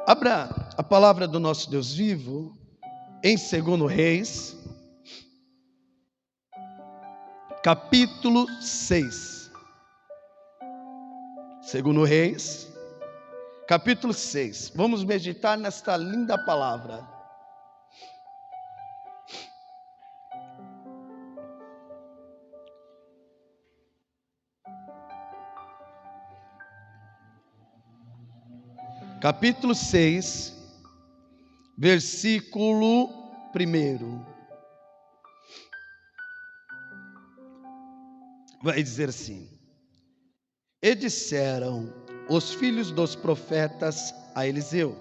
Abra a palavra do nosso Deus vivo em 2 Reis, capítulo 6. 2 Reis, capítulo 6. Vamos meditar nesta linda palavra. Capítulo 6, versículo 1. Vai dizer assim: E disseram os filhos dos profetas a Eliseu: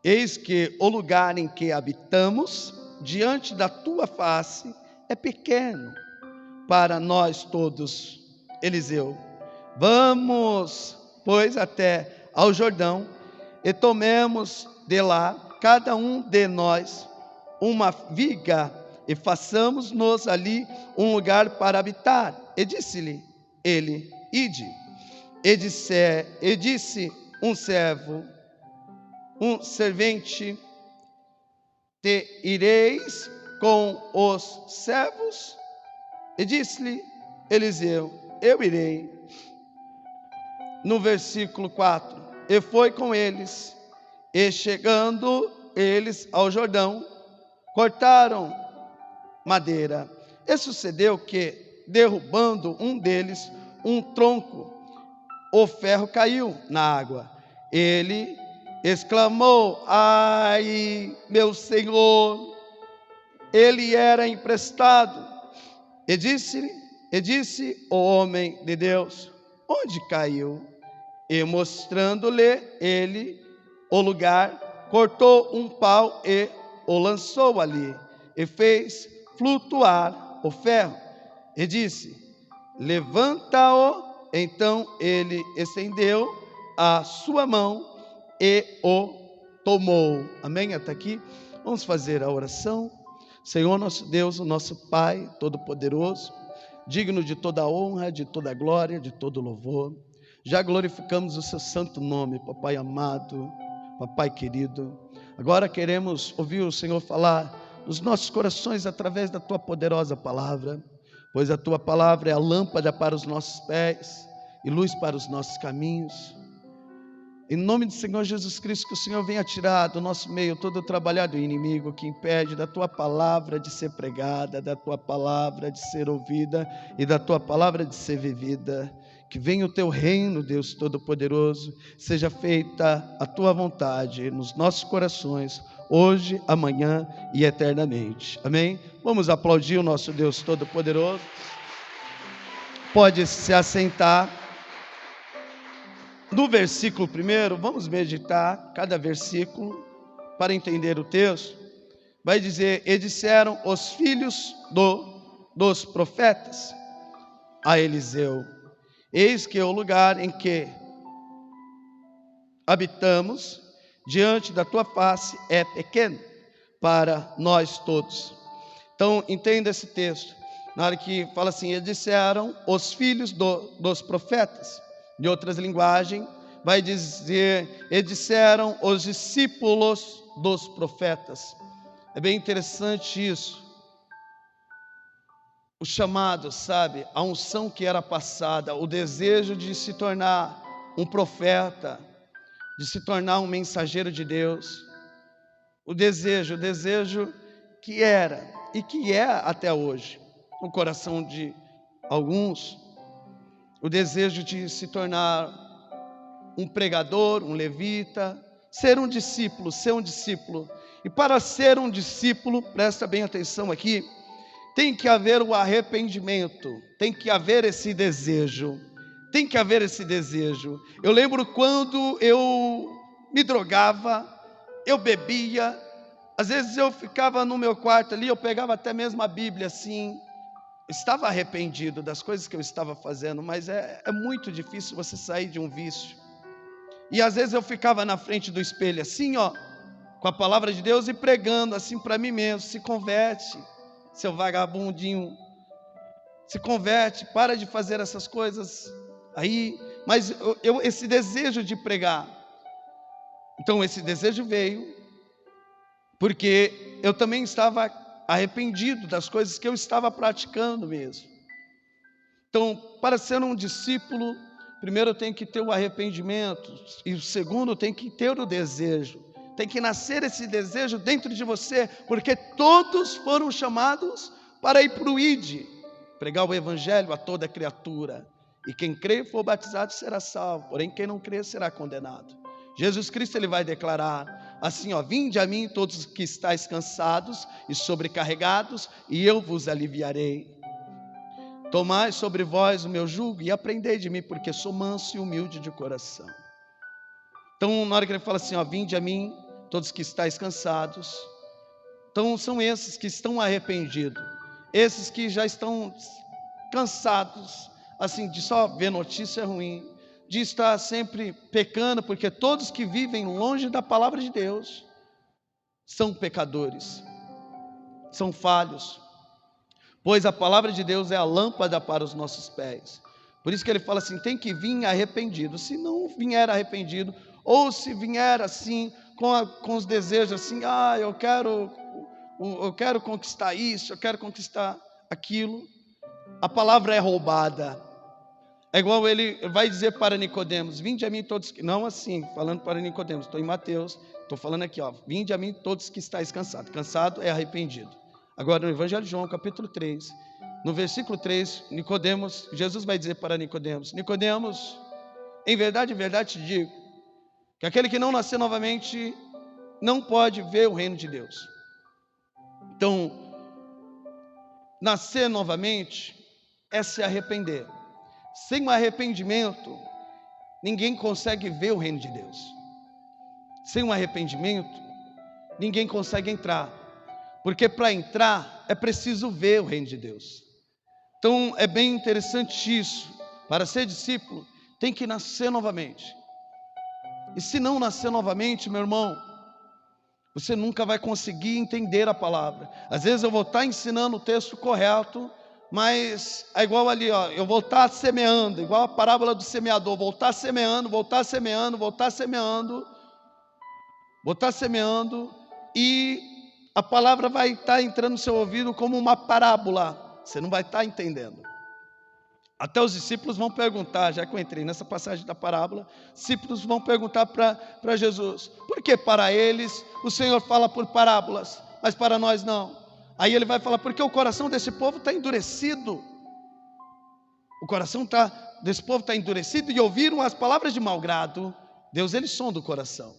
Eis que o lugar em que habitamos, diante da tua face, é pequeno para nós todos. Eliseu: Vamos, pois, até ao Jordão, e tomemos de lá, cada um de nós, uma viga, e façamos-nos ali um lugar para habitar. E disse-lhe ele: Ide. E disse um servente: Te ireis com os servos? E disse-lhe Eliseu: Eu irei. No versículo 4: E foi com eles, e chegando eles ao Jordão, cortaram madeira. E sucedeu que, derrubando um deles um tronco, o ferro caiu na água. Ele exclamou: Ai, meu senhor! Ele era emprestado. E disse o homem de Deus: Onde caiu? E mostrando-lhe ele o lugar, cortou um pau e o lançou ali, e fez flutuar o ferro. E disse: Levanta-o. Então ele estendeu a sua mão e o tomou. Amém? Até aqui. Vamos fazer a oração. Senhor nosso Deus, o nosso Pai Todo-Poderoso, digno de toda a honra, de toda a glória, de todo o louvor. Já glorificamos o seu santo nome, papai amado, papai querido. Agora queremos ouvir o Senhor falar nos nossos corações através da tua poderosa palavra, pois a tua palavra é a lâmpada para os nossos pés e luz para os nossos caminhos. Em nome do Senhor Jesus Cristo, que o Senhor venha tirar do nosso meio todo o trabalhar do inimigo que impede da tua palavra de ser pregada, da tua palavra de ser ouvida e da tua palavra de ser vivida. Que venha o teu reino, Deus Todo-Poderoso, seja feita a tua vontade nos nossos corações, hoje, amanhã e eternamente. Amém? Vamos aplaudir o nosso Deus Todo-Poderoso. Pode se assentar. No versículo 1, vamos meditar cada versículo para entender o texto. Vai dizer: E disseram os filhos dos profetas a Eliseu: Eis que o lugar em que habitamos, diante da tua face, é pequeno para nós todos. Então, entenda esse texto. Na hora que fala assim: E disseram os filhos dos profetas. De outras linguagens, vai dizer: E disseram os discípulos dos profetas. É bem interessante isso. O chamado, sabe, a unção que era passada, o desejo de se tornar um profeta, de se tornar um mensageiro de Deus. O desejo que era e que é até hoje no coração de alguns. O desejo de se tornar um pregador, um levita, ser um discípulo. E para ser um discípulo, presta bem atenção aqui, tem que haver o arrependimento, tem que haver esse desejo, Eu lembro quando eu me drogava, eu bebia, às vezes eu ficava no meu quarto ali, eu pegava até mesmo a Bíblia assim, estava arrependido das coisas que eu estava fazendo, mas é muito difícil você sair de um vício. E às vezes eu ficava na frente do espelho assim, ó, com a palavra de Deus e pregando assim para mim mesmo: se converte, seu vagabundinho, se converte, para de fazer essas coisas aí. Mas esse desejo de pregar, Então esse desejo veio porque eu também estava arrependido das coisas que eu estava praticando mesmo. Então, para ser um discípulo, primeiro eu tenho que ter o arrependimento, e o segundo tem que ter o desejo. Tem que nascer esse desejo dentro de você, porque todos foram chamados para ir para o ID, pregar o evangelho a toda criatura. E quem crê e for batizado será salvo, porém quem não crê será condenado. Jesus Cristo ele vai declarar assim, ó: vinde a mim todos que estáis cansados e sobrecarregados, e eu vos aliviarei. Tomai sobre vós o meu jugo e aprendei de mim, porque sou manso e humilde de coração. Então, na hora que ele fala assim, ó: vinde a mim todos que estáis cansados. Então, são esses que estão arrependidos, esses que já estão cansados, assim, de só ver notícia ruim, de estar sempre pecando, porque todos que vivem longe da palavra de Deus são pecadores, são falhos, pois a palavra de Deus é a lâmpada para os nossos pés. Por isso que ele fala assim, tem que vir arrependido. Se não vier arrependido, ou se vier assim, com os desejos assim, eu quero conquistar isso, eu quero conquistar aquilo, a palavra é roubada. É igual ele vai dizer para Nicodemos, vinde a mim todos que... Não assim, falando para Nicodemos, estou em Mateus, estou falando aqui, ó: vinde a mim todos que estáis cansados. Cansado é arrependido. Agora no Evangelho de João, capítulo 3, no versículo 3, Nicodemos, Jesus vai dizer para Nicodemos, Nicodemos, em verdade te digo, que aquele que não nascer novamente, não pode ver o reino de Deus. Então, nascer novamente é se arrepender. Sem um arrependimento, ninguém consegue ver o reino de Deus. Sem um arrependimento, ninguém consegue entrar. Porque para entrar, é preciso ver o reino de Deus. Então, é bem interessante isso. Para ser discípulo, tem que nascer novamente. E se não nascer novamente, meu irmão, você nunca vai conseguir entender a palavra. Às vezes eu vou estar ensinando o texto correto, mas é igual ali, ó, eu vou estar semeando, igual a parábola do semeador, vou estar semeando, e a palavra vai estar entrando no seu ouvido como uma parábola, você não vai estar entendendo. Até os discípulos vão perguntar, já que eu entrei nessa passagem da parábola, discípulos vão perguntar para Jesus, por que para eles o Senhor fala por parábolas, mas para nós não? Aí ele vai falar, porque o coração desse povo está endurecido. O coração desse povo está endurecido e ouviram as palavras de mau grado. Deus, ele sonda o coração.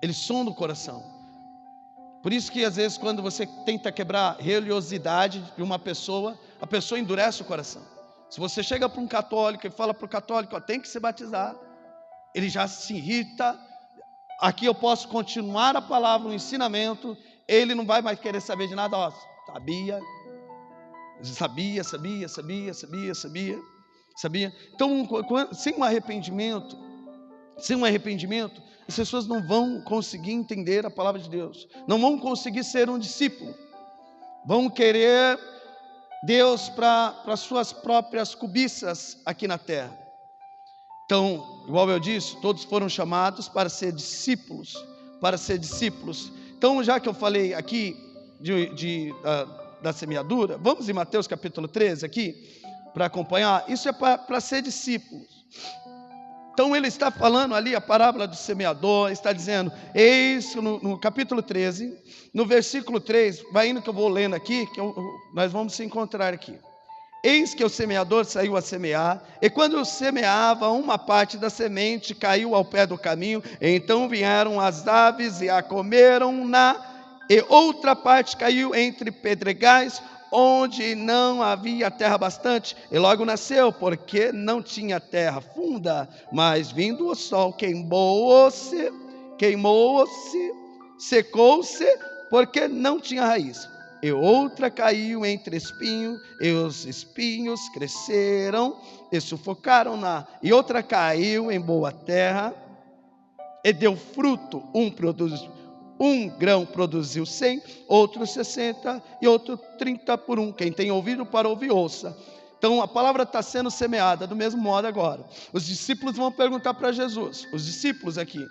Ele sonda o coração. Por isso que às vezes quando você tenta quebrar a religiosidade de uma pessoa, a pessoa endurece o coração. Se você chega para um católico e fala para o católico, tem que se batizar, ele já se irrita. Aqui eu posso continuar a palavra, o ensinamento, ele não vai mais querer saber de nada. Sabia. Então, sem um arrependimento, as pessoas não vão conseguir entender a palavra de Deus, não vão conseguir ser um discípulo, vão querer Deus para suas próprias cobiças aqui na terra. Então, igual eu disse, todos foram chamados para ser discípulos, Então, já que eu falei aqui da semeadura, vamos em Mateus capítulo 13 aqui, para acompanhar. Isso é para ser discípulos. Então ele está falando ali a parábola do semeador, está dizendo, eis no capítulo 13, no versículo 3, vai indo que eu vou lendo aqui, nós vamos se encontrar aqui. Eis que o semeador saiu a semear, e quando semeava, uma parte da semente caiu ao pé do caminho, então vieram as aves e a comeram-na, e outra parte caiu entre pedregais, onde não havia terra bastante, e logo nasceu, porque não tinha terra funda, mas vindo o sol queimou-se, secou-se, porque não tinha raiz. E outra caiu entre espinhos, e os espinhos cresceram e sufocaram-na. E outra caiu em boa terra, e deu fruto, um grão produziu 100, outro 60 e outro 30 por um. Quem tem ouvido para ouvir, ouça. Então a palavra está sendo semeada do mesmo modo agora. Os discípulos vão perguntar para Jesus, os discípulos aqui,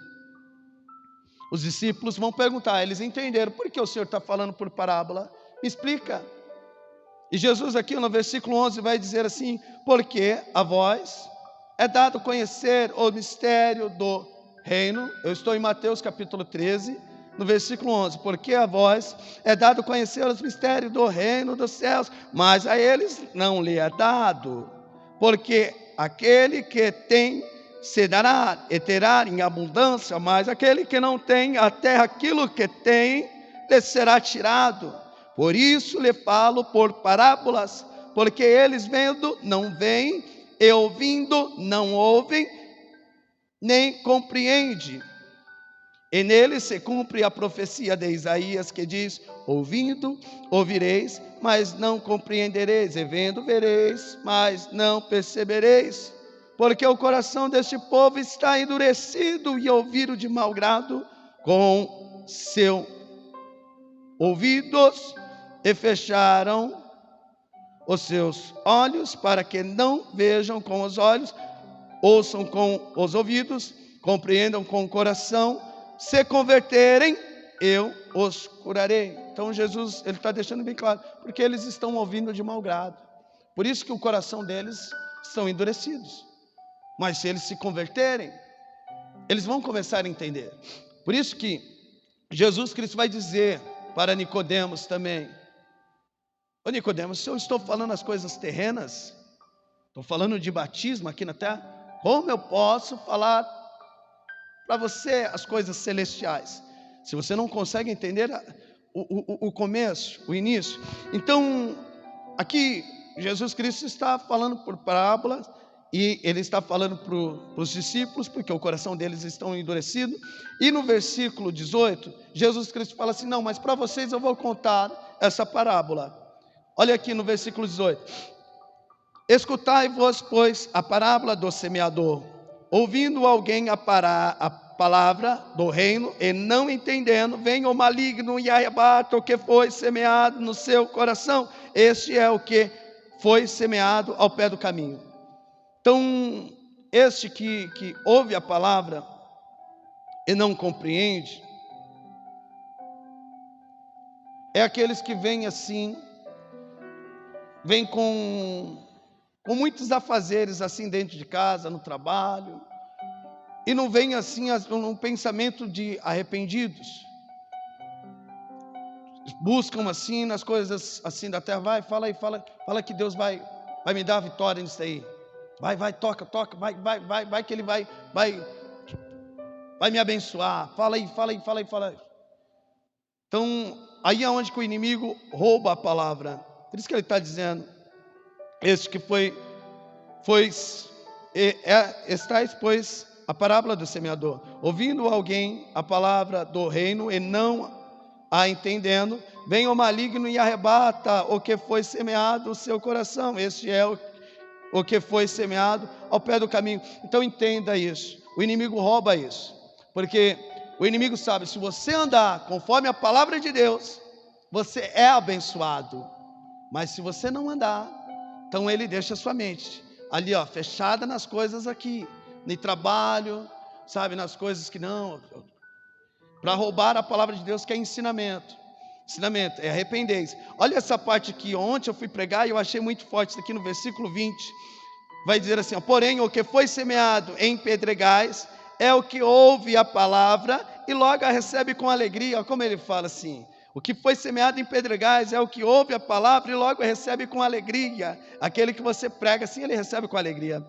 Os discípulos vão perguntar, eles entenderam, por que o Senhor está falando por parábola? Me explica. E Jesus aqui no versículo 11 vai dizer assim, porque a vós é dado conhecer o mistério do reino. Eu estou em Mateus capítulo 13, no versículo 11, porque a vós é dado conhecer os mistérios do reino dos céus, mas a eles não lhe é dado, porque aquele que tem se dará e terá em abundância, mas aquele que não tem, até aquilo que tem lhe será tirado. Por isso lhe falo por parábolas, porque eles vendo não veem, e ouvindo não ouvem, nem compreendem. E nele se cumpre a profecia de Isaías que diz, ouvindo ouvireis, mas não compreendereis, e vendo vereis, mas não percebereis. Porque o coração deste povo está endurecido, e ouviram de mau grado com seus ouvidos, e fecharam os seus olhos, para que não vejam com os olhos, ouçam com os ouvidos, compreendam com o coração, se converterem, eu os curarei. Então Jesus, ele está deixando bem claro, porque eles estão ouvindo de mau grado, por isso que o coração deles estão endurecidos. Mas se eles se converterem, eles vão começar a entender. Por isso que Jesus Cristo vai dizer para Nicodemos também, ô Nicodemos, se eu estou falando as coisas terrenas, estou falando de batismo aqui na terra, como eu posso falar para você as coisas celestiais, se você não consegue entender o começo, o início? Então, aqui Jesus Cristo está falando por parábolas, e ele está falando para os discípulos, porque o coração deles está endurecido. E no versículo 18, Jesus Cristo fala assim, não, mas para vocês eu vou contar essa parábola. Olha aqui no versículo 18. Escutai-vos, pois, a parábola do semeador. Ouvindo alguém a palavra do reino, e não entendendo, vem o maligno e arrebata o que foi semeado no seu coração. Este é o que foi semeado ao pé do caminho. Então, este que ouve a palavra e não compreende, é aqueles que vêm assim, vêm com muitos afazeres assim dentro de casa, no trabalho, e não vêm assim um pensamento de arrependidos, buscam assim nas coisas assim da terra, vai, fala aí, fala que Deus vai me dar a vitória nisso aí. Vai, toca, vai que ele vai me abençoar. Fala aí. Então, aí é onde que o inimigo rouba a palavra. Por isso que ele está dizendo, este que estáis, pois, a parábola do semeador. Ouvindo alguém a palavra do reino e não a entendendo, vem o maligno e arrebata o que foi semeado no seu coração. Este é o que foi semeado ao pé do caminho. Então entenda isso, o inimigo rouba isso, porque o inimigo sabe, se você andar conforme a palavra de Deus, você é abençoado, mas se você não andar, então ele deixa a sua mente ali, fechada nas coisas aqui, no trabalho, sabe, nas coisas que não, para roubar a palavra de Deus, que é ensinamento, é arrependei-se. Olha essa parte aqui, ontem eu fui pregar e eu achei muito forte, isso aqui no versículo 20, vai dizer assim, porém o que foi semeado em pedregais, é o que ouve a palavra, e logo a recebe com alegria. Olha como ele fala assim, o que foi semeado em pedregais, é o que ouve a palavra, e logo a recebe com alegria. Aquele que você prega assim, ele recebe com alegria.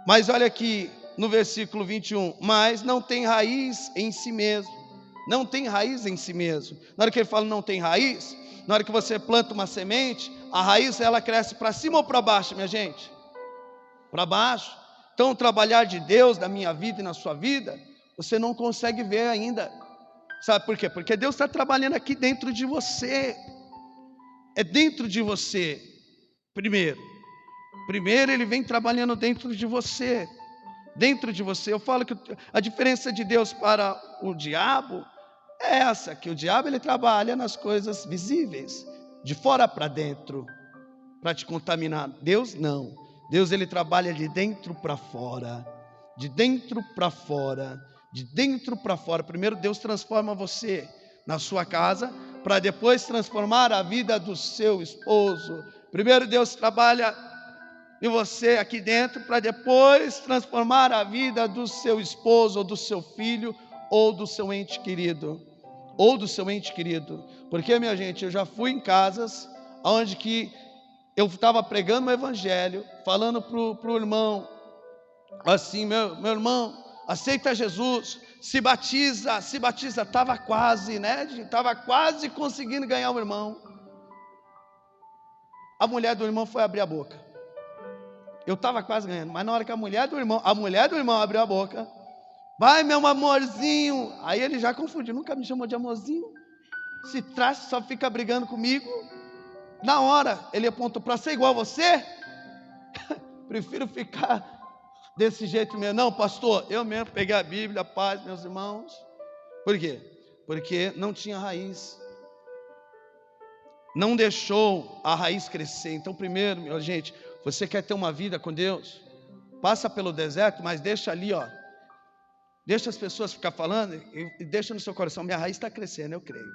Mas olha aqui, no versículo 21, mas não tem raiz em si mesmo. Não tem raiz em si mesmo. Na hora que ele fala não tem raiz, na hora que você planta uma semente, a raiz ela cresce para cima ou para baixo, minha gente? Para baixo. Então o trabalhar de Deus na minha vida e na sua vida, você não consegue ver ainda. Sabe por quê? Porque Deus está trabalhando aqui dentro de você. É dentro de você. Primeiro ele vem trabalhando dentro de você. Dentro de você. Eu falo que a diferença de Deus para o diabo é essa, que o diabo ele trabalha nas coisas visíveis, de fora para dentro, para te contaminar. Deus não. Deus ele trabalha de dentro para fora, de dentro para fora. de dentro para fora. Primeiro Deus transforma você na sua casa, para depois transformar a vida do seu esposo. Primeiro Deus trabalha em você aqui dentro, para depois transformar a vida do seu esposo, ou do seu filho, ou do seu ente querido. Porque, minha gente, eu já fui em casas onde que eu estava pregando o evangelho, falando pro irmão, assim, meu irmão, aceita Jesus, se batiza, estava quase, né? Estava quase conseguindo ganhar o irmão. A mulher do irmão foi abrir a boca. Eu estava quase ganhando, mas na hora que a mulher do irmão abriu a boca, vai, meu amorzinho, aí ele já confundiu, nunca me chamou de amorzinho, se traz, só fica brigando comigo. Na hora ele apontou, para ser igual a você, prefiro ficar desse jeito mesmo. Não, pastor, eu mesmo peguei a Bíblia, paz, meus irmãos. Por quê? Porque não tinha raiz, não deixou a raiz crescer. Então, primeiro, minha gente, você quer ter uma vida com Deus? Passa pelo deserto, mas deixa ali, ó. Deixa as pessoas ficar falando e deixa no seu coração, minha raiz está crescendo, eu creio.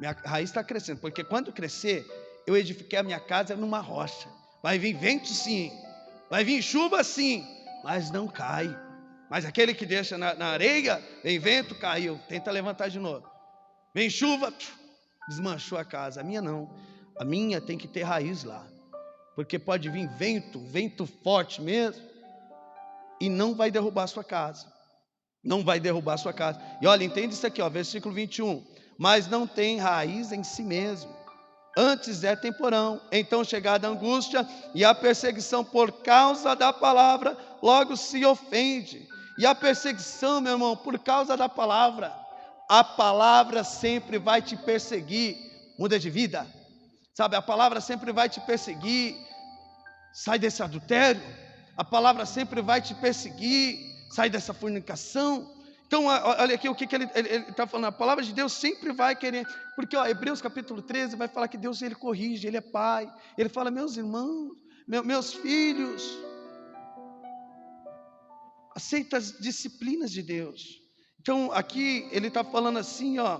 Minha raiz está crescendo, porque quando crescer, eu edifiquei a minha casa numa rocha. Vai vir vento sim, vai vir chuva sim, mas não cai. Mas aquele que deixa na areia, vem vento, caiu, tenta levantar de novo. Vem chuva, desmanchou a casa. A minha não, a minha tem que ter raiz lá. Porque pode vir vento forte mesmo, e não vai derrubar a sua casa. Não vai derrubar a sua casa. E olha, entende isso aqui, ó, versículo 21. Mas não tem raiz em si mesmo, antes é temporão. Então, chegada a angústia e a perseguição por causa da palavra, logo se ofende. E a perseguição, meu irmão, por causa da palavra. A palavra sempre vai te perseguir. Muda de vida, sabe? A palavra sempre vai te perseguir. Sai desse adultério. A palavra sempre vai te perseguir. Sai dessa fornicação. Então, olha aqui o que ele está falando. A palavra de Deus sempre vai querer. Porque, ó, Hebreus capítulo 13 vai falar que Deus, ele corrige, ele é pai. Ele fala, meus irmãos, meus filhos, aceita as disciplinas de Deus. Então, aqui ele está falando assim, ó.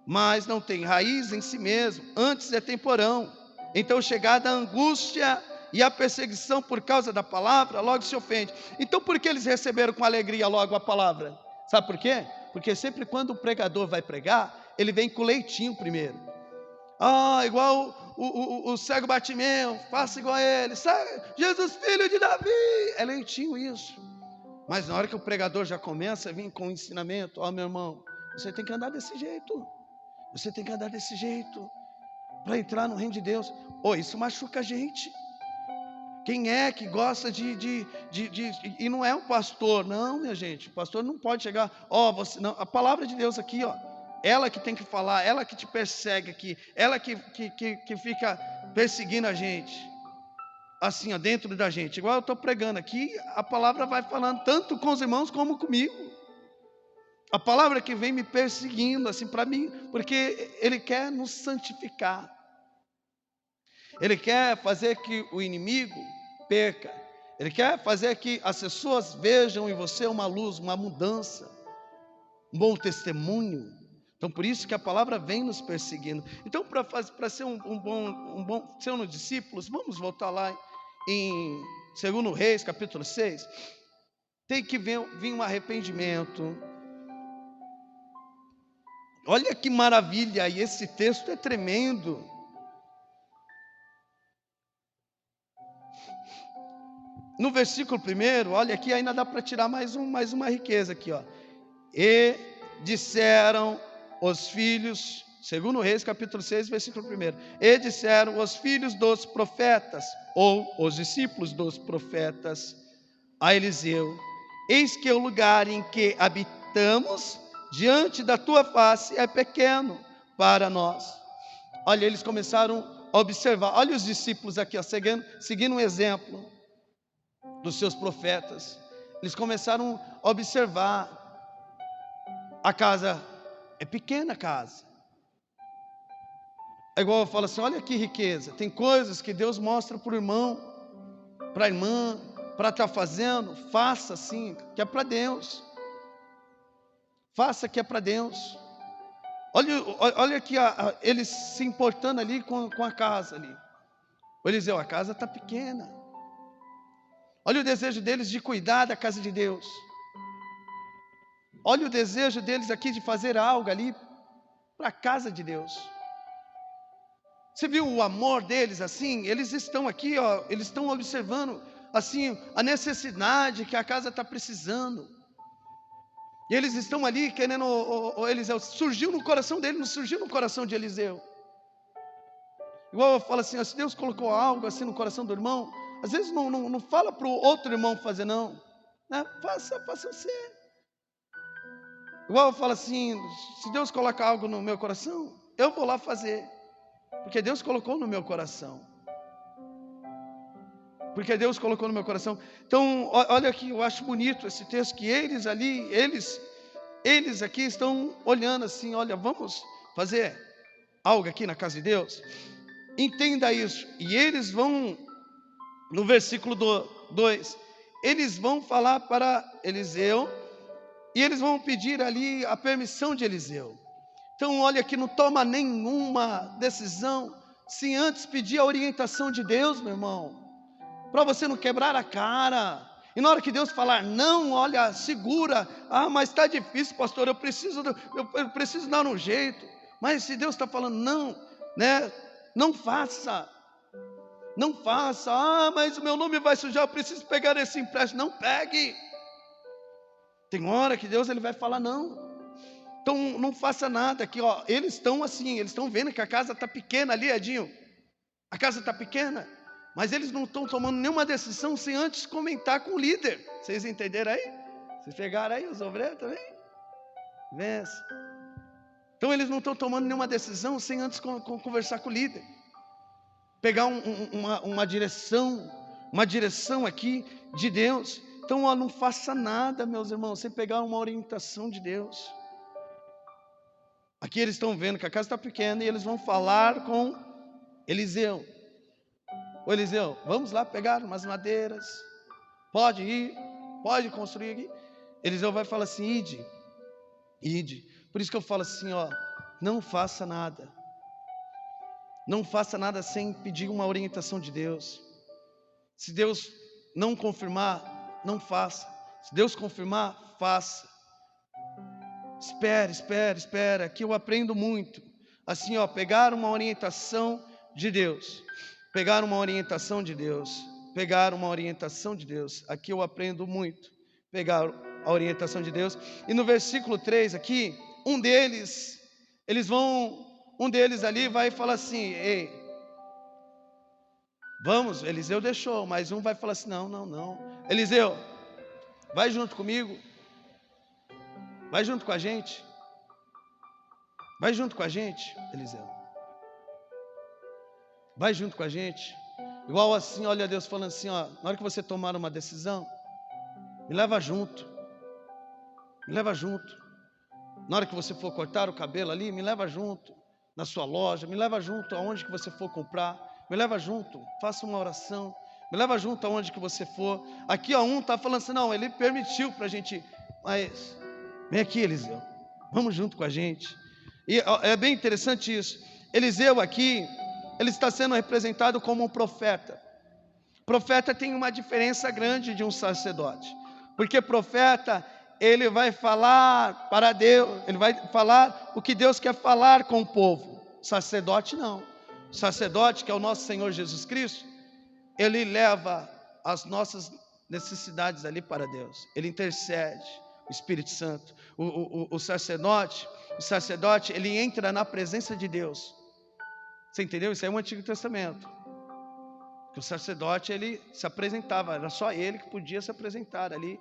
Mas não tem raiz em si mesmo, antes é temporão. Então, chegada a angústia e a perseguição por causa da palavra, logo se ofende. Então, por que eles receberam com alegria logo a palavra? Sabe por quê? Porque sempre quando o pregador vai pregar, ele vem com leitinho primeiro. Igual o cego Bartimeu, faça igual a ele. Jesus, filho de Davi. É leitinho isso. Mas na hora que o pregador já começa a vir com o ensinamento, meu irmão, você tem que andar desse jeito. Você tem que andar desse jeito para entrar no reino de Deus. Isso machuca a gente. Quem é que gosta e não é um pastor, não, minha gente. O pastor não pode chegar, você não. A palavra de Deus aqui, ó, ela que tem que falar, ela que te persegue aqui, ela que fica perseguindo a gente, assim, ó, dentro da gente. Igual eu estou pregando aqui, a palavra vai falando tanto com os irmãos como comigo. A palavra que vem me perseguindo, assim, para mim, porque Ele quer nos santificar. Ele quer fazer que o inimigo perca. Ele quer fazer que as pessoas vejam em você uma luz, uma mudança, um bom testemunho. Então, por isso que a palavra vem nos perseguindo. Então, para ser um bom ser discípulos, vamos voltar lá em 2 Reis, capítulo 6. Tem que vir um arrependimento. Olha que maravilha, e esse texto é tremendo. No versículo 1, olha aqui, ainda dá para tirar mais uma riqueza aqui, ó. E disseram os filhos, 2 Reis, capítulo 6, versículo 1. E disseram os filhos dos profetas, ou os discípulos dos profetas, a Eliseu: eis que o lugar em que habitamos diante da tua face é pequeno para nós. Olha, eles começaram a observar. Olha os discípulos aqui, ó, seguindo um exemplo dos seus profetas. Eles começaram a observar. A casa é pequena, a casa. É igual eu falo assim, olha que riqueza. Tem coisas que Deus mostra para o irmão, para a irmã, para estar fazendo, faça assim, que é para Deus. Faça que é para Deus. Olha aqui eles se importando ali com a casa ali. O Eliseu, a casa está pequena. Olha o desejo deles de cuidar da casa de Deus. Olha o desejo deles aqui de fazer algo ali para a casa de Deus. Você viu o amor deles assim? Eles estão aqui, ó, eles estão observando assim a necessidade que a casa está precisando. E eles estão ali querendo, Eliseu, surgiu no coração dele, não surgiu no coração de Eliseu. Igual eu falo assim, ó, se Deus colocou algo assim no coração do irmão, às vezes não fala para o outro irmão fazer não, né? Faça você. Igual eu falo assim, se Deus coloca algo no meu coração, eu vou lá fazer, porque Deus colocou no meu coração. Porque Deus colocou no meu coração. Então, olha aqui, eu acho bonito esse texto, que eles ali, eles aqui estão olhando assim, olha, vamos fazer algo aqui na casa de Deus? Entenda isso. E eles vão, no versículo 2, eles vão falar para Eliseu, e eles vão pedir ali a permissão de Eliseu. Então, olha que não toma nenhuma decisão sem antes pedir a orientação de Deus, meu irmão. Para você não quebrar a cara. E na hora que Deus falar não, olha, segura. Ah, mas está difícil, pastor, eu preciso dar um jeito. Mas se Deus está falando não, né? Não faça. Não faça. Ah, mas o meu nome vai sujar, eu preciso pegar esse empréstimo. Não pegue. Tem hora que Deus ele vai falar não. Então não faça nada aqui, ó. Eles estão assim, eles estão vendo que a casa está pequena ali, Edinho. A casa está pequena. Mas eles não estão tomando nenhuma decisão sem antes comentar com o líder. Vocês entenderam aí? Vocês pegaram aí os obreiros também? Vence. Então eles não estão tomando nenhuma decisão sem antes conversar com o líder. Pegar uma direção aqui de Deus. Então ó, não faça nada, meus irmãos, sem pegar uma orientação de Deus. Aqui eles estão vendo que a casa está pequena e eles vão falar com Eliseu. Ô Eliseu, vamos lá pegar umas madeiras, pode ir, pode construir aqui. Eliseu vai falar assim, ide. Por isso que eu falo assim, ó, não faça nada. Não faça nada sem pedir uma orientação de Deus. Se Deus não confirmar, não faça. Se Deus confirmar, faça. Espera, que eu aprendo muito. Assim, ó, pegar uma orientação de Deus. Pegar uma orientação de Deus. Aqui eu aprendo muito. Pegar a orientação de Deus. E no versículo 3 aqui, um deles ali vai falar assim, ei, vamos, Eliseu deixou, mas um vai falar assim, não. Eliseu, vai junto comigo. Vai junto com a gente. Eliseu. Vai junto com a gente. Igual assim, olha Deus falando assim, ó, na hora que você tomar uma decisão, me leva junto. Na hora que você for cortar o cabelo ali, me leva junto. Na sua loja, me leva junto aonde que você for comprar. Me leva junto, faça uma oração. Me leva junto aonde que você for. Aqui ó, um está falando assim, não, ele permitiu para a gente, mas vem aqui Eliseu, vamos junto com a gente. E é bem interessante isso. Eliseu aqui, ele está sendo representado como um profeta. Profeta tem uma diferença grande de um sacerdote. Porque profeta, ele vai falar para Deus, ele vai falar o que Deus quer falar com o povo. Sacerdote não. Sacerdote, que é o nosso Senhor Jesus Cristo, ele leva as nossas necessidades ali para Deus. Ele intercede, o Espírito Santo. O sacerdote, ele entra na presença de Deus. Você entendeu? Isso aí é o Antigo Testamento. Que o sacerdote, ele se apresentava, era só ele que podia se apresentar ali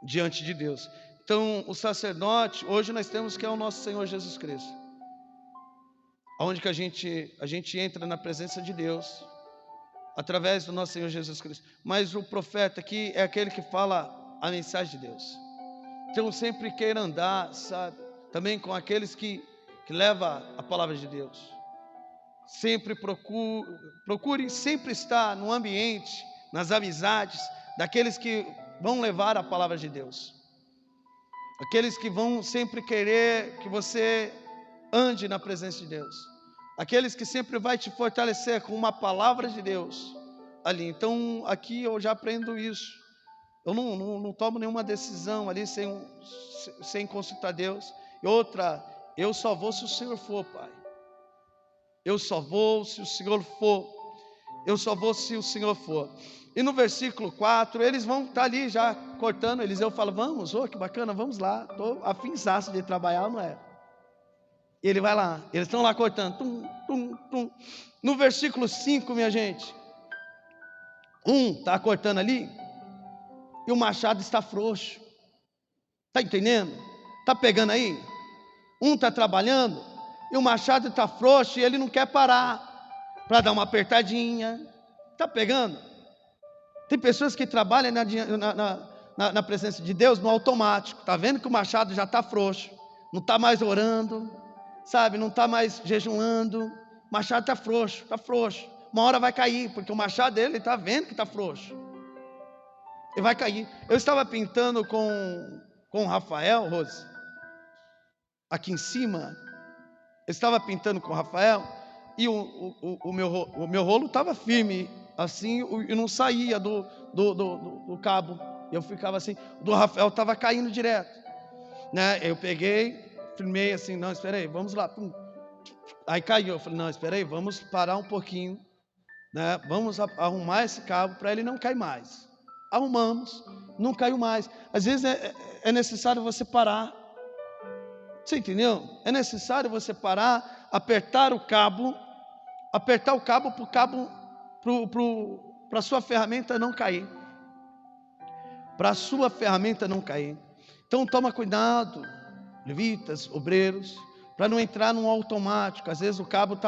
diante de Deus. Então, o sacerdote, hoje nós temos que é o nosso Senhor Jesus Cristo. Onde que a gente entra na presença de Deus, através do nosso Senhor Jesus Cristo. Mas o profeta aqui é aquele que fala a mensagem de Deus. Então, sempre queira andar, sabe, também com aqueles que leva a palavra de Deus. Sempre procure sempre estar no ambiente, nas amizades daqueles que vão levar a palavra de Deus. aqueles que vão sempre querer que você ande na presença de Deus, aqueles que sempre vai te fortalecer com uma palavra de Deus ali. Então aqui eu já aprendo isso. Eu não tomo nenhuma decisão ali sem consultar Deus. E outra, eu só vou se o Senhor for, Pai. Eu só vou se o Senhor for. Eu só vou se o Senhor for. E no versículo 4, eles vão estar ali já cortando. Eliseu fala, vamos, que bacana, vamos lá. Estou afinzaço de trabalhar, não é? E ele vai lá, eles estão lá cortando. Tum, tum, tum. No versículo 5, minha gente, está cortando ali, e o machado está frouxo. Está entendendo? Está pegando aí? Está trabalhando, e o machado está frouxo, e ele não quer parar para dar uma apertadinha. Está pegando? Tem pessoas que trabalham na presença de Deus no automático. Está vendo que o machado já está frouxo, não está mais orando, sabe? Não está mais jejuando. O machado está frouxo, está frouxo. Uma hora vai cair, porque o machado dele está vendo que está frouxo. Ele vai cair. Eu estava pintando com o Rafael, Rose, aqui em cima. Eu estava pintando com o Rafael, e o meu rolo estava firme, assim, e não saía do cabo. Eu ficava assim, o do Rafael estava caindo direto, né? Eu peguei, firmei assim, não, espera aí, vamos lá. Pum. Aí caiu, eu falei, não, espera aí, vamos parar um pouquinho, né? Vamos arrumar esse cabo para ele não cair mais. Arrumamos, não caiu mais. Às vezes é necessário você parar. Você entendeu? É necessário você parar, apertar o cabo para a sua ferramenta não cair. Para a sua ferramenta não cair. Então toma cuidado, levitas, obreiros, para não entrar num automático. Às vezes o cabo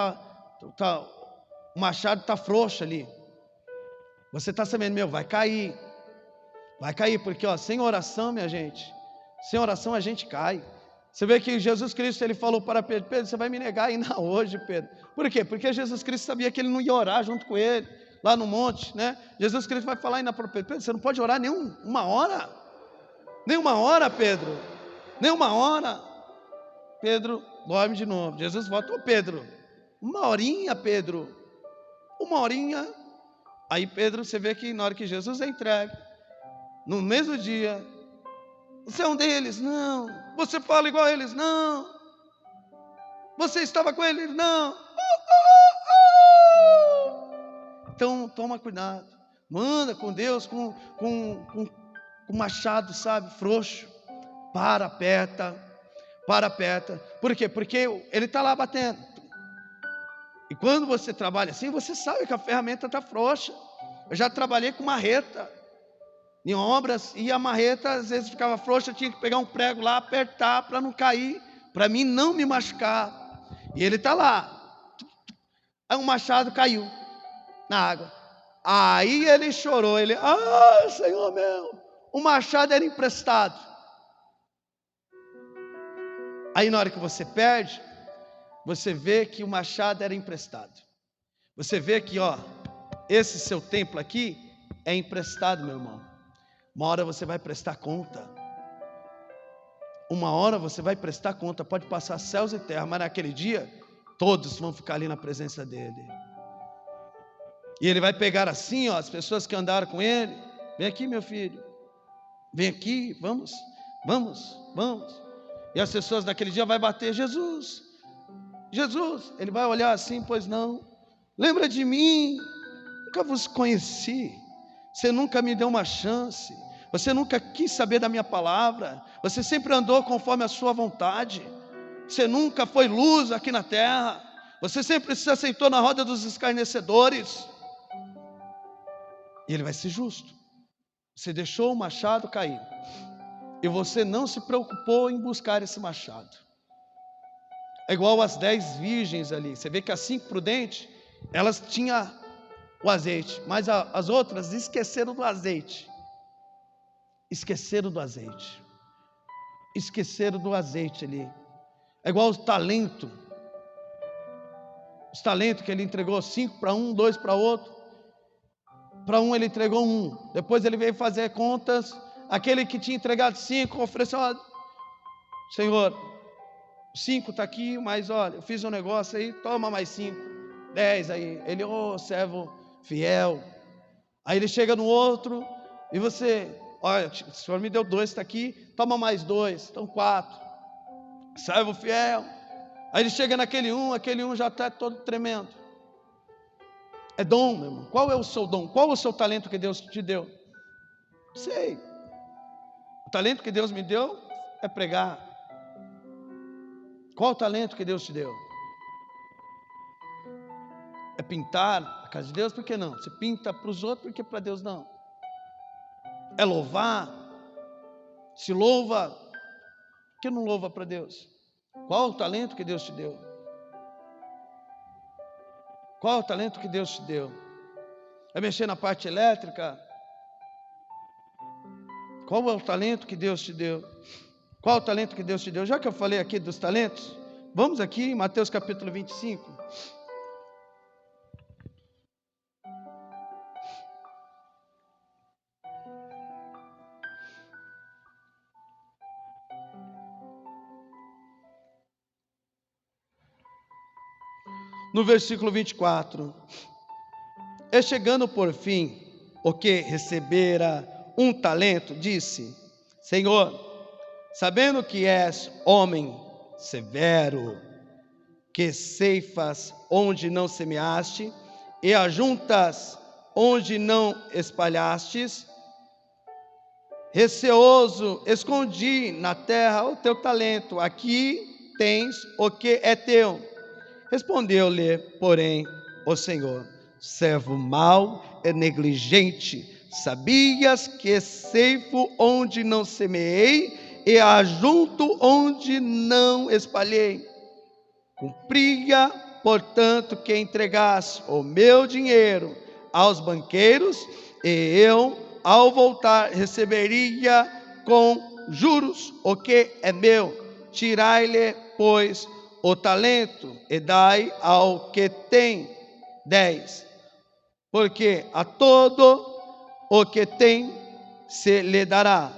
o machado está frouxo ali. Você está sabendo, vai cair. Vai cair, porque sem oração, minha gente, sem oração a gente cai. Você vê que Jesus Cristo, ele falou para Pedro, Pedro, você vai me negar ainda hoje, Pedro. Por quê? Porque Jesus Cristo sabia que ele não ia orar junto com ele, lá no monte, né? Jesus Cristo vai falar ainda para Pedro, Pedro, você não pode orar uma hora. Nenhuma hora, Pedro. Nenhuma hora. Pedro dorme de novo. Jesus volta, Pedro, uma horinha, Pedro. Uma horinha. Aí Pedro, você vê que na hora que Jesus é entregue, no mesmo dia, você é um deles? Não. Você fala igual a eles? Não. Você estava com eles? Não. Então toma cuidado. Manda com Deus com machado, sabe, frouxo. Aperta. Por quê? Porque ele está lá batendo. E quando você trabalha assim, você sabe que a ferramenta está frouxa. Eu já trabalhei com marreta em obras, e a marreta às vezes ficava frouxa, eu tinha que pegar um prego lá, apertar para não cair, para mim não me machucar. E ele está lá. Aí um machado caiu na água. Aí ele chorou, Senhor meu, o machado era emprestado. Aí na hora que você perde, você vê que o machado era emprestado. Você vê que esse seu templo aqui é emprestado, meu irmão. Uma hora você vai prestar conta. Uma hora você vai prestar conta. Pode passar céus e terra, mas naquele dia todos vão ficar ali na presença dele. E ele vai pegar assim, as pessoas que andaram com ele. Vem aqui, meu filho. Vem aqui, vamos. E as pessoas naquele dia vai bater, Jesus. Ele vai olhar assim, pois não. Lembra de mim? Nunca vos conheci. Você nunca me deu uma chance. Você nunca quis saber da minha palavra. Você sempre andou conforme a sua vontade. Você nunca foi luz aqui na terra. Você sempre se aceitou na roda dos escarnecedores. E ele vai ser justo. Você deixou o machado cair. E você não se preocupou em buscar esse machado. É igual as 10 virgens ali. Você vê que as 5 prudentes, elas tinham o azeite, mas as outras esqueceram do azeite. Esqueceram do azeite ali. É igual os talentos. Os talentos que ele entregou 5 para um, 2 para outro. Para um ele entregou 1. Depois ele veio fazer contas. Aquele que tinha entregado 5 ofereceu, Senhor, 5 está aqui, mas olha, eu fiz um negócio aí, toma mais 5, 10 aí. Ele, servo fiel. Aí ele chega no outro, e você, olha, o Senhor me deu 2, está aqui, toma mais 2, então 4. Servo fiel. Aí ele chega naquele um já está todo tremendo. É dom, meu irmão. Qual é o seu dom? Qual é o seu talento que Deus te deu? Sei. O talento que Deus me deu é pregar. Qual o talento que Deus te deu? É pintar a casa de Deus? Por que não? Você pinta para os outros, por que para Deus não? É louvar? Se louva, por que não louva para Deus? Qual o talento que Deus te deu? Qual o talento que Deus te deu? É mexer na parte elétrica? Qual é o talento que Deus te deu? Qual o talento que Deus te deu? Já que eu falei aqui dos talentos, vamos aqui em Mateus capítulo 25. No versículo 24. E chegando por fim, o que recebera um talento, disse: Senhor, sabendo que és homem severo, que ceifas onde não semeaste, e ajuntas onde não espalhastes, receoso, escondi na terra o teu talento, aqui tens o que é teu. Respondeu-lhe, porém, o Senhor: servo mau e negligente, sabias que ceifo onde não semeei e ajunto onde não espalhei. Cumpria, portanto, que entregasse o meu dinheiro aos banqueiros, e eu, ao voltar, receberia com juros o que é meu. Tirai-lhe, pois, o talento e dai ao que tem 10. Porque a todo o que tem se lhe dará,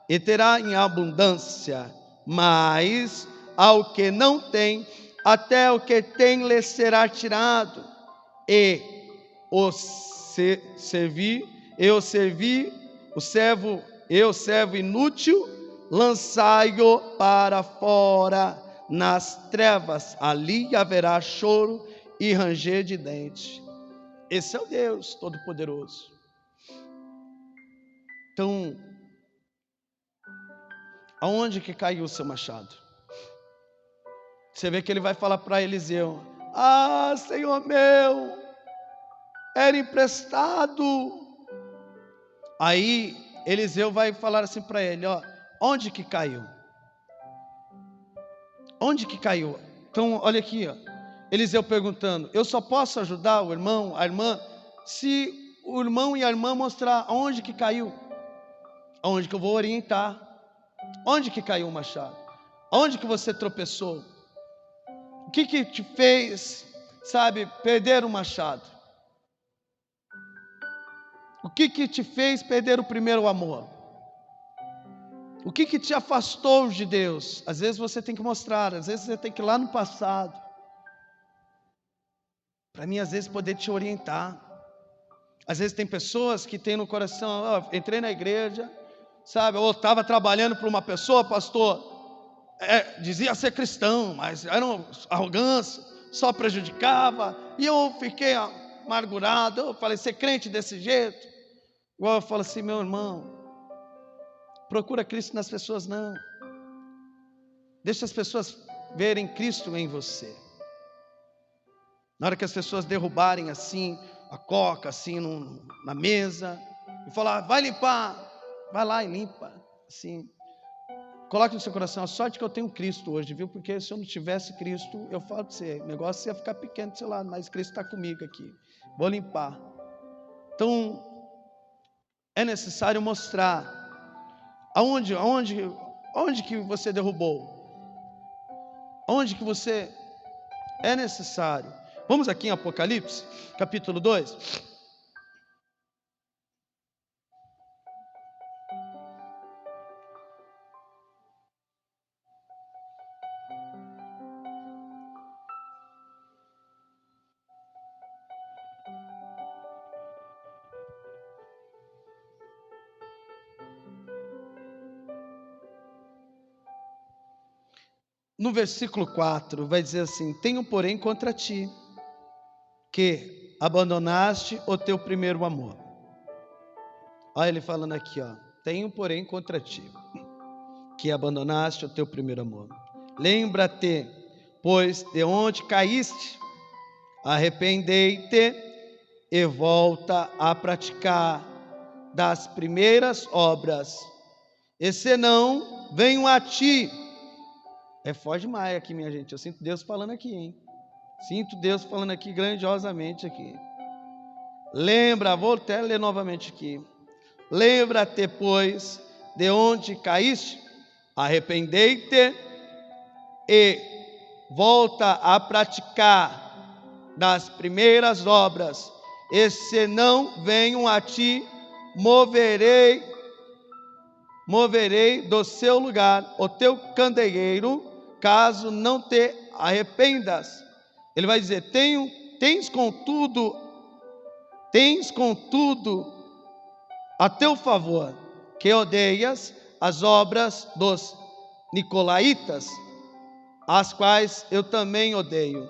e terá em abundância, mas ao que não tem, até o que tem lhe será tirado. E o servo inútil, lançai-o para fora nas trevas, ali haverá choro e ranger de dentes. Esse é o Deus Todo-Poderoso. Então, aonde que caiu o seu machado? Você vê que ele vai falar para Eliseu: ah, Senhor meu, era emprestado. Aí Eliseu vai falar assim para ele: ó, onde que caiu? Onde que caiu? Então, olha aqui, ó. Eliseu perguntando: eu só posso ajudar o irmão, a irmã, se o irmão e a irmã mostrar onde que caiu, onde que eu vou orientar, onde que caiu o machado, onde que você tropeçou, o que que te fez, sabe, perder o machado, o que que te fez perder o primeiro amor, o que que te afastou de Deus. Às vezes você tem que mostrar, às vezes você tem que ir lá no passado, para mim às vezes poder te orientar. Às vezes tem pessoas que têm no coração: oh, entrei na igreja, sabe, ou estava trabalhando para uma pessoa, pastor, dizia ser cristão, mas era uma arrogância, só prejudicava, e eu fiquei amargurado. Eu falei: ser crente desse jeito? Igual eu falo assim: meu irmão, procura Cristo nas pessoas não, deixa as pessoas verem Cristo em você. Na hora que as pessoas derrubarem assim a coca assim na mesa e falar: vai limpar, vai lá e limpa, assim, coloque no seu coração: a sorte que eu tenho Cristo hoje, viu? Porque se eu não tivesse Cristo, eu falo para você, o negócio ia ficar pequeno do seu lado, mas Cristo está comigo aqui, vou limpar. Então é necessário mostrar aonde que você derrubou, onde que você, é necessário. Vamos aqui em Apocalipse capítulo 2. No versículo 4 vai dizer assim: tenho porém contra ti, que abandonaste o teu primeiro amor. Olha ele falando aqui, ó. Tenho porém contra ti, que abandonaste o teu primeiro amor. Lembra-te, pois, de onde caíste, arrependei-te e volta a praticar das primeiras obras. E senão, venho a ti. É forte demais aqui, minha gente. Eu sinto Deus falando aqui, hein? Sinto Deus falando aqui grandiosamente aqui. Lembra, vou até ler novamente aqui. Lembra-te, pois, de onde caíste, arrependei-te e volta a praticar das primeiras obras. E se não venho a ti, moverei do seu lugar o teu candeeiro, caso não te arrependas. Ele vai dizer: tens contudo a teu favor, que odeias as obras dos nicolaítas, as quais eu também odeio.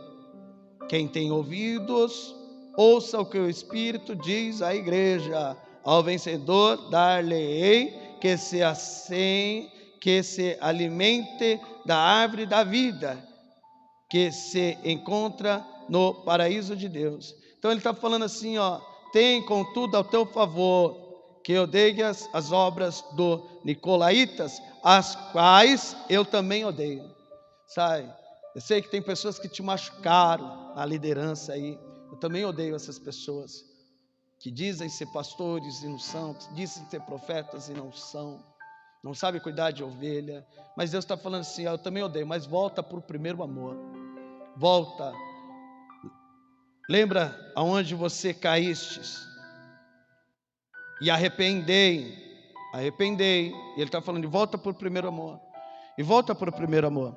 Quem tem ouvidos, ouça o que o Espírito diz à igreja. Ao vencedor dar-lhe-ei que se alimente da árvore da vida, que se encontra no paraíso de Deus. Então ele está falando assim, ó: tem contudo ao teu favor, que odeias as obras do nicolaítas, as quais eu também odeio. Sabe? Eu sei que tem pessoas que te machucaram na liderança aí. Eu também odeio essas pessoas que dizem ser pastores e não são, que dizem ser profetas e não são, não sabem cuidar de ovelha. Mas Deus está falando assim: eu também odeio, mas volta para o primeiro amor. Volta. Lembra aonde você caíste e arrependei. E ele está falando de volta para o primeiro amor. E volta para o primeiro amor.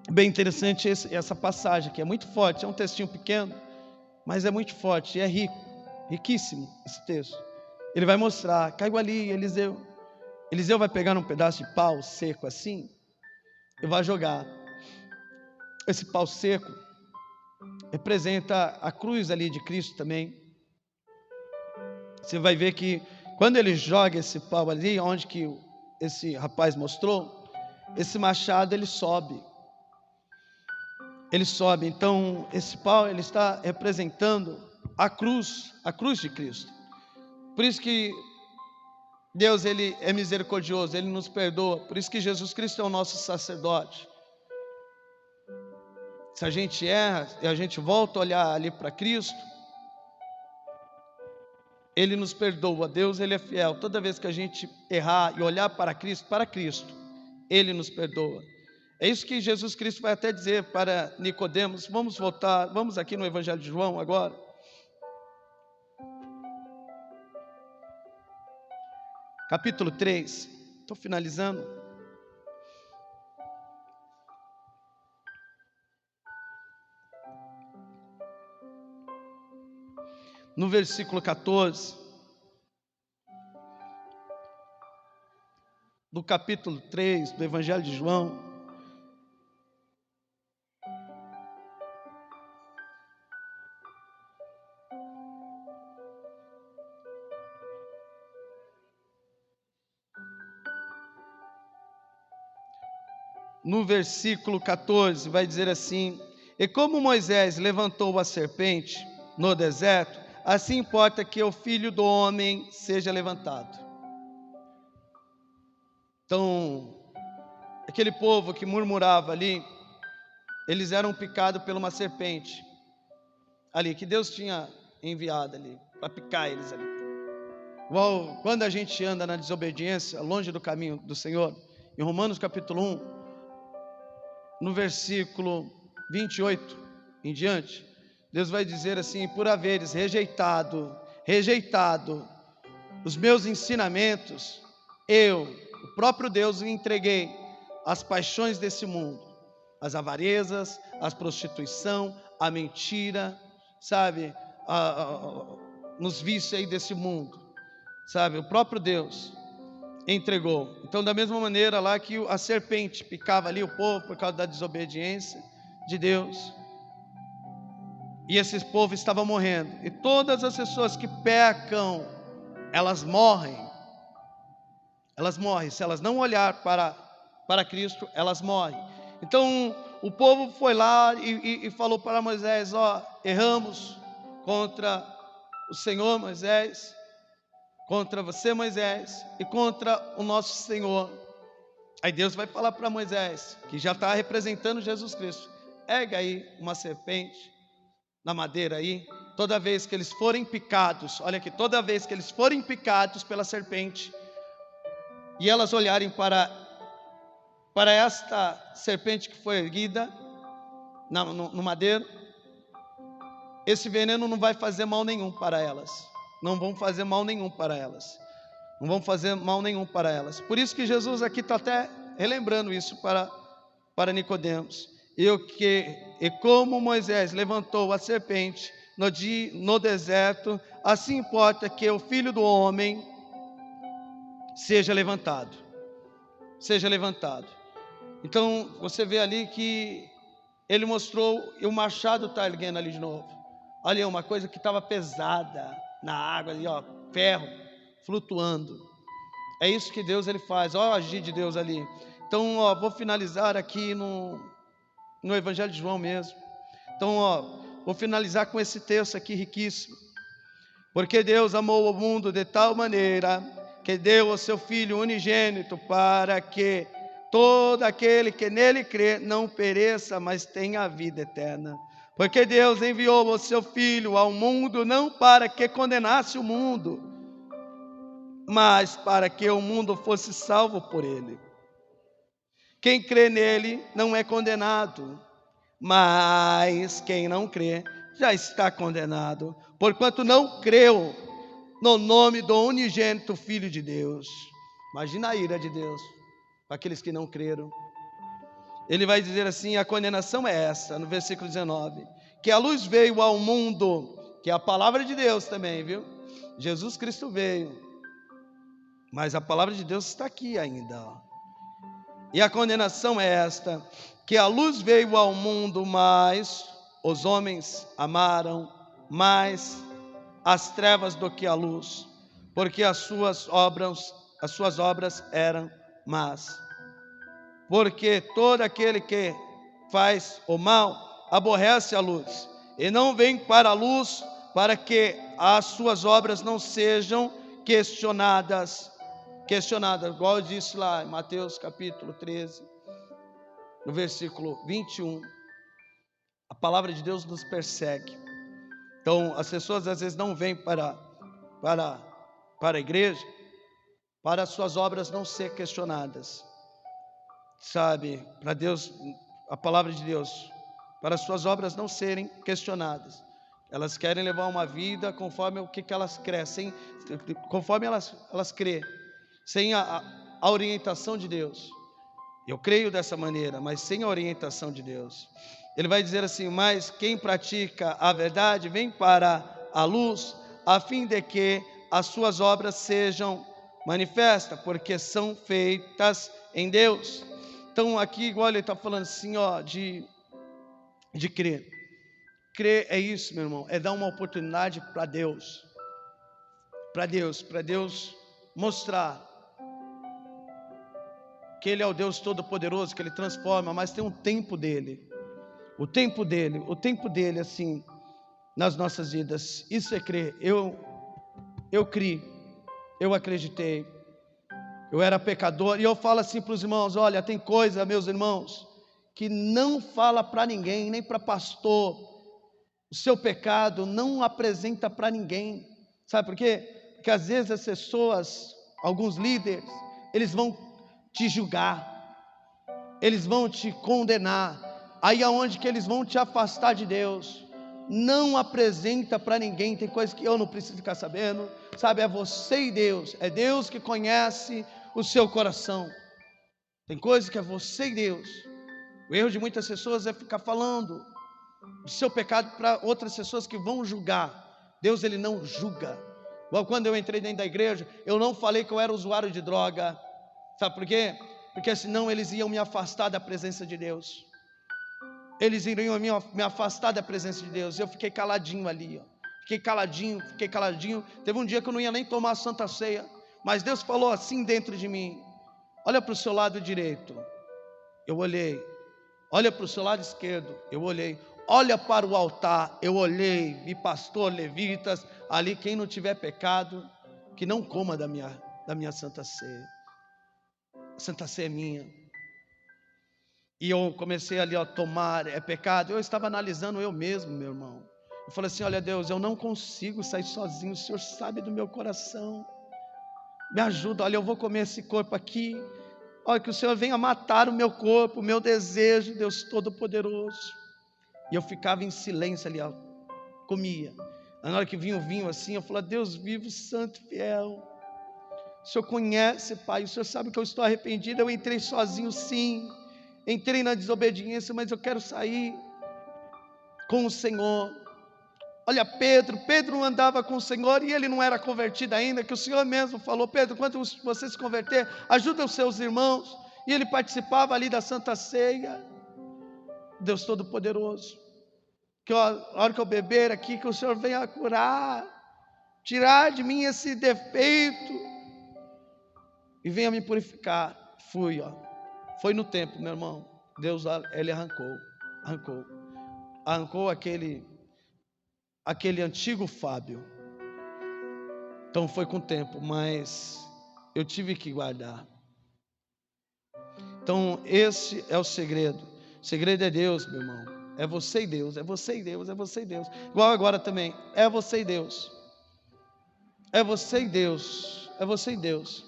Bem interessante essa passagem aqui, é muito forte, é um textinho pequeno, mas é muito forte, é rico, riquíssimo esse texto. Ele vai mostrar, caiu ali, Eliseu vai pegar um pedaço de pau seco assim, e vai jogar. Esse pau seco representa a cruz ali de Cristo também. Você vai ver que quando ele joga esse pau ali, onde que esse rapaz mostrou, esse machado ele sobe. Então esse pau ele está representando a cruz de Cristo. Por isso que Deus ele é misericordioso, ele nos perdoa. Por isso que Jesus Cristo é o nosso sacerdote. Se a gente erra e a gente volta a olhar ali para Cristo, ele nos perdoa. Deus ele é fiel. Toda vez que a gente errar e olhar para Cristo, ele nos perdoa. É isso que Jesus Cristo vai até dizer para Nicodemos. Vamos voltar, vamos aqui no Evangelho de João agora. Capítulo 3, estou finalizando. No versículo 14, do capítulo 3 do Evangelho de João. No versículo 14 vai dizer assim: e como Moisés levantou a serpente no deserto, assim importa que o Filho do Homem seja levantado. Então, aquele povo que murmurava ali, eles eram picados por uma serpente ali, que Deus tinha enviado ali, para picar eles ali. Igual quando a gente anda na desobediência, longe do caminho do Senhor, em Romanos capítulo 1, no versículo 28 em diante, Deus vai dizer assim: por haveres rejeitado os meus ensinamentos, eu, o próprio Deus, o entreguei às paixões desse mundo, às avarezas, à prostituição, à mentira, sabe, nos vícios aí desse mundo, sabe, o próprio Deus, entregou. Então, da mesma maneira lá que a serpente picava ali o povo por causa da desobediência de Deus, e esse povo estava morrendo, e todas as pessoas que pecam, elas morrem, se elas não olhar para Cristo, elas morrem. Então o povo foi lá e falou para Moisés: ó, erramos contra o Senhor, Moisés, contra você, Moisés, e contra o nosso Senhor. Aí Deus vai falar para Moisés, que já está representando Jesus Cristo: erga aí uma serpente na madeira aí, toda vez que eles forem picados, olha aqui, toda vez que eles forem picados pela serpente, e elas olharem para esta serpente que foi erguida no madeiro, esse veneno não vai fazer mal nenhum para elas, não vão fazer mal nenhum para elas, não vão fazer mal nenhum para elas. Por isso que Jesus aqui está até relembrando isso para Nicodemos. E como Moisés levantou a serpente no deserto, assim importa que o Filho do Homem seja levantado. Seja levantado. Então você vê ali que ele mostrou, e o machado está erguendo ali de novo. Olha, uma coisa que estava pesada na água ali, ó, ferro flutuando. É isso que Deus ele faz, ó, agir de Deus ali. Então, ó, vou finalizar aqui no Evangelho de João mesmo. Então, ó, vou finalizar com esse texto aqui riquíssimo. Porque Deus amou o mundo de tal maneira que deu o seu Filho unigênito, para que todo aquele que nele crê não pereça, mas tenha a vida eterna. Porque Deus enviou o seu Filho ao mundo não para que condenasse o mundo, mas para que o mundo fosse salvo por ele. Quem crê nele não é condenado, mas quem não crê já está condenado, porquanto não creu no nome do unigênito Filho de Deus. Imagina a ira de Deus para aqueles que não creram. Ele vai dizer assim: a condenação é essa, no versículo 19, que a luz veio ao mundo, que é a palavra de Deus também, viu? Jesus Cristo veio, mas a palavra de Deus está aqui ainda, ó. E a condenação é esta, que a luz veio ao mundo, mas os homens amaram mais as trevas do que a luz, porque as suas obras eram más. Porque todo aquele que faz o mal aborrece a luz, e não vem para a luz, para que as suas obras não sejam questionadas, igual eu disse lá em Mateus capítulo 13, no versículo 21, a palavra de Deus nos persegue. Então as pessoas às vezes não vêm para a igreja, para as suas obras não ser questionadas, sabe, para Deus, a palavra de Deus, para as suas obras não serem questionadas. Elas querem levar uma vida conforme o que elas crescem, conforme elas crêem, sem a orientação de Deus. Eu creio dessa maneira, mas sem a orientação de Deus. Ele vai dizer assim: mas quem pratica a verdade vem para a luz, a fim de que as suas obras sejam manifestas, porque são feitas em Deus. Então aqui, igual ele está falando assim, ó, de crer. Crer é isso, meu irmão, é dar uma oportunidade para Deus. Para Deus mostrar que Ele é o Deus Todo-Poderoso, que Ele transforma, mas tem um tempo dele. O tempo dele, assim, nas nossas vidas. Isso é crer. Eu criei, eu acreditei, eu era pecador, e eu falo assim para os irmãos: olha, tem coisa, meus irmãos, que não fala para ninguém, nem para pastor. O seu pecado não apresenta para ninguém. Sabe por quê? Porque às vezes as pessoas, alguns líderes, eles vão te julgar, eles vão te condenar. Aí aonde que eles vão te afastar de Deus? Não apresenta para ninguém. Tem coisas que eu não preciso ficar sabendo, sabe? É você e Deus, é Deus que conhece o seu coração. Tem coisas que é você e Deus. O erro de muitas pessoas é ficar falando do seu pecado para outras pessoas que vão julgar. Deus, ele não julga. Igual quando eu entrei dentro da igreja, eu não falei que eu era usuário de droga. Sabe por quê? Porque senão eles iam me afastar da presença de Deus. Eles iriam me afastar da presença de Deus. Eu fiquei caladinho ali, ó. Fiquei caladinho. Teve um dia que eu não ia nem tomar a Santa Ceia, mas Deus falou assim dentro de mim: olha para o seu lado direito. Eu olhei. Olha para o seu lado esquerdo. Eu olhei. Olha para o altar. Eu olhei. Vi pastor, levitas ali. Quem não tiver pecado, que não coma da minha Santa Ceia. A Santa Ceia é minha. E eu comecei ali a tomar, é pecado. Eu estava analisando eu mesmo, meu irmão. Eu falei assim: olha, Deus, eu não consigo sair sozinho. O Senhor sabe do meu coração. Me ajuda. Olha, eu vou comer esse corpo aqui. Olha, que o Senhor venha matar o meu corpo, o meu desejo, Deus Todo-Poderoso. E eu ficava em silêncio ali, ó, comia. Na hora que vinha o vinho assim, eu falava: Deus vivo, santo, fiel. O Senhor conhece, Pai. O Senhor sabe que eu estou arrependido. Eu entrei sozinho, sim. Entrei na desobediência, mas eu quero sair com o Senhor. Olha, Pedro andava com o Senhor e ele não era convertido ainda, que o Senhor mesmo falou: Pedro, quando você se converter, ajuda os seus irmãos. E ele participava ali da Santa Ceia. Deus Todo-Poderoso, que a hora que eu beber aqui, que o Senhor venha curar, tirar de mim esse defeito e venha me purificar. Fui, ó. Foi no tempo, meu irmão. Deus, ele arrancou aquele antigo Fábio. Então foi com o tempo, mas eu tive que guardar. Então esse é o segredo. O segredo é Deus, meu irmão. É você e Deus, é você e Deus, é você e Deus. Igual agora também, é você e Deus. É você e Deus, é você e Deus.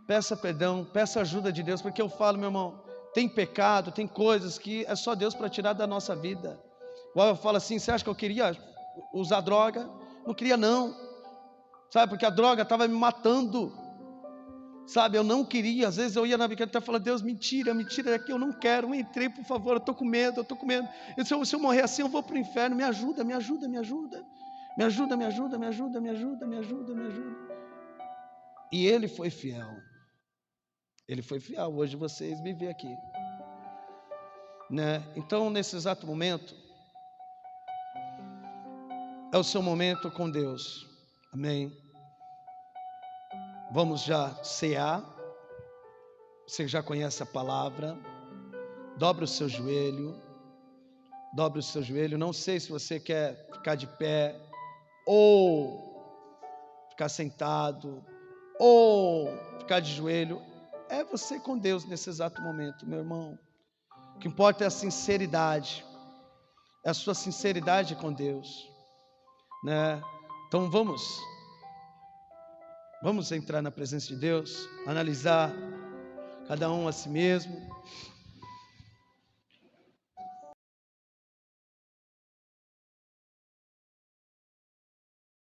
Peça perdão, peça ajuda de Deus, porque eu falo, meu irmão, tem pecado, tem coisas que é só Deus para tirar da nossa vida. Igual eu falo assim: você acha que eu queria usar droga? Não queria não, sabe, porque a droga estava me matando, sabe, eu não queria. Às vezes eu ia na bicicleta e falava: Deus, me tira daqui, eu não quero, entrei, por favor, eu estou com medo. Se eu morrer assim, eu vou para o inferno, me ajuda. E ele foi fiel. Hoje vocês me vêem aqui, né? Então, nesse exato momento, é o seu momento com Deus, amém? Vamos já cear. Você já conhece a palavra. Dobre o seu joelho. Não sei se você quer ficar de pé, ou ficar sentado, ou ficar de joelho. É você com Deus nesse exato momento, meu irmão. O que importa é a sinceridade. É a sua sinceridade com Deus, né? Então vamos entrar na presença de Deus, analisar cada um a si mesmo.